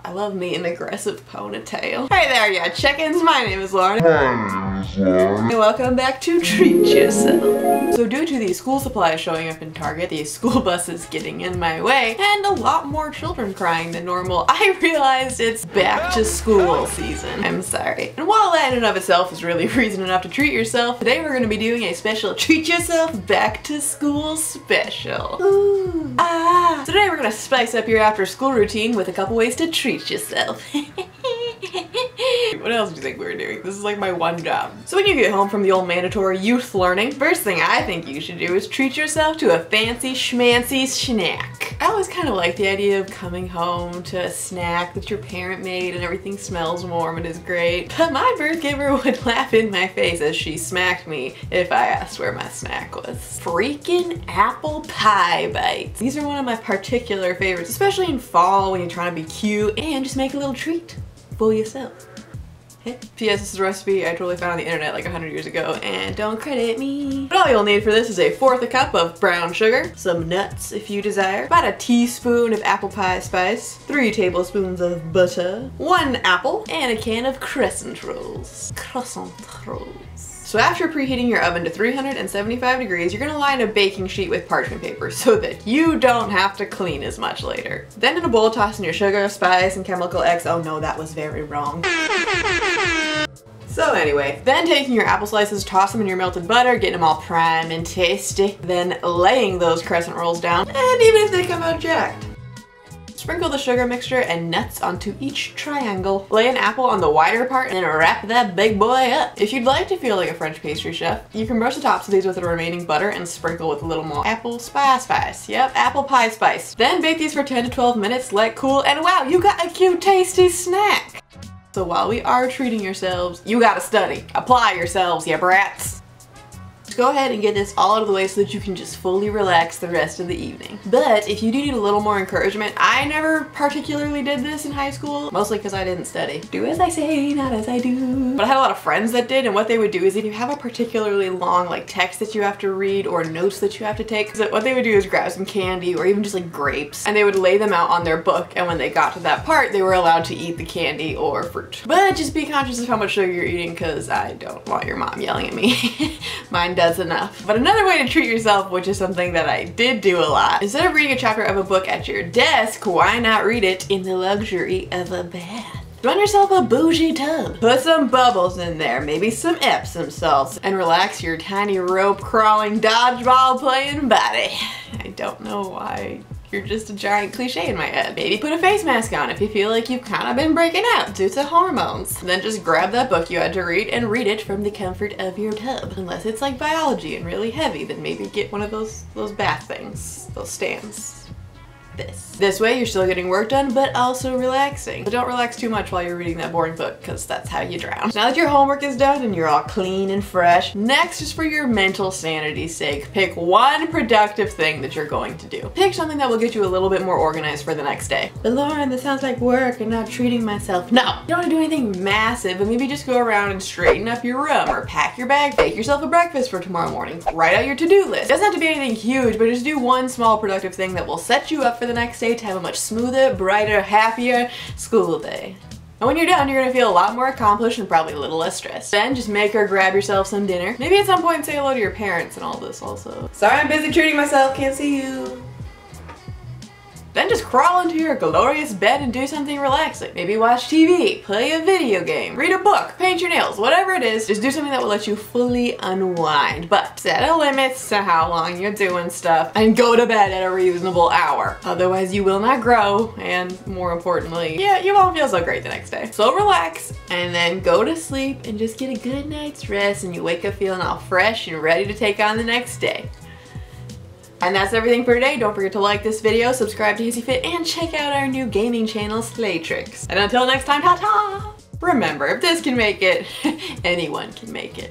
I love me an aggressive ponytail. Hey there, yeah, chickens. My name is Lauren. And welcome back to Treat Yourself. So due to the school supplies showing up in Target, the school buses getting in my way, and a lot more children crying than normal, I realized it's back to school season. I'm sorry. And while that in and of itself is really reason enough to treat yourself, today we're going to be doing a special Treat Yourself Back to School special. Ooh. Ah. So today we're going to spice up your after school routine with a couple ways to treat yourself. What else do you think we were doing? This is like my one job. So when you get home from the old mandatory youth learning, first thing I think you should do is treat yourself to a fancy schmancy snack. I always kind of like the idea of coming home to a snack that your parent made and everything smells warm and is great. But my birth giver would laugh in my face as she smacked me if I asked where my snack was. Freaking apple pie bites. These are one of my particular favorites, especially in fall when you're trying to be cute and just make a little treat for yourself. P.S. This is a recipe I totally found on the internet like 100 years ago, and don't credit me. But all you'll need for this is 1/4 cup of brown sugar, some nuts if you desire, about a teaspoon of apple pie spice, 3 tablespoons of butter, 1 apple, and a can of Crescent Rolls. Crescent Rolls. So after preheating your oven to 375 degrees, you're gonna line a baking sheet with parchment paper so that you don't have to clean as much later. Then in a bowl, toss in your sugar, spice, and chemical X. Oh no, that was very wrong. So anyway, then taking your apple slices, toss them in your melted butter, getting them all prime and tasty, then laying those Crescent Rolls down, and even if they come out jacked. Sprinkle the sugar mixture and nuts onto each triangle. Lay an apple on the wider part and then wrap that big boy up. If you'd like to feel like a French pastry chef, you can brush the tops of these with the remaining butter and sprinkle with a little more apple spice. Yep, apple pie spice. Then bake these for 10 to 12 minutes, let cool, and wow, you got a cute tasty snack. So while we are treating yourselves, you gotta study. Apply yourselves, ya brats. Go ahead and get this all out of the way so that you can just fully relax the rest of the evening. But if you do need a little more encouragement, I never particularly did this in high school, mostly because I didn't study. Do as I say, not as I do. But I had a lot of friends that did, and what they would do is if you have a particularly long like text that you have to read or notes that you have to take, so what they would do is grab some candy or even just like grapes, and they would lay them out on their book, and when they got to that part, they were allowed to eat the candy or fruit. But just be conscious of how much sugar you're eating, because I don't want your mom yelling at me. Mine does enough. But another way to treat yourself, which is something that I did do a lot, instead of reading a chapter of a book at your desk, why not read it in the luxury of a bath? Run yourself a bougie tub. Put some bubbles in there, maybe some Epsom salts, and relax your tiny rope crawling dodgeball playing body. I don't know why. You're just a giant cliche in my head. Maybe put a face mask on if you feel like you've kind of been breaking out due to hormones. Then just grab that book you had to read and read it from the comfort of your tub. Unless it's like biology and really heavy, then maybe get one of those bath things, those stands. This way you're still getting work done, but also relaxing. But don't relax too much while you're reading that boring book, because that's how you drown. Now that your homework is done and you're all clean and fresh, next is for your mental sanity's sake. Pick one productive thing that you're going to do. Pick something that will get you a little bit more organized for the next day. But Lauren, that sounds like work and not treating myself. No, you don't want to do anything massive, but maybe just go around and straighten up your room, or pack your bag, bake yourself a breakfast for tomorrow morning. Write out your to-do list. It doesn't have to be anything huge, but just do one small productive thing that will set you up for the next day to have a much smoother, brighter, happier school day. And when you're done, you're gonna feel a lot more accomplished and probably a little less stressed. Then just make or grab yourself some dinner. Maybe at some point say hello to your parents and all this also. Sorry, I'm busy treating myself, can't see you. Then just crawl into your glorious bed and do something relaxing. Maybe watch TV, play a video game, read a book, paint your nails, whatever it is. Just do something that will let you fully unwind. But set a limit to how long you're doing stuff and go to bed at a reasonable hour. Otherwise you will not grow, and more importantly, yeah, you won't feel so great the next day. So relax and then go to sleep and just get a good night's rest, and you wake up feeling all fresh and ready to take on the next day. And that's everything for today. Don't forget to like this video, subscribe to HISSYFIT, and check out our new gaming channel, Slaytrix. And until next time, ta-ta! Remember, if this can make it, anyone can make it.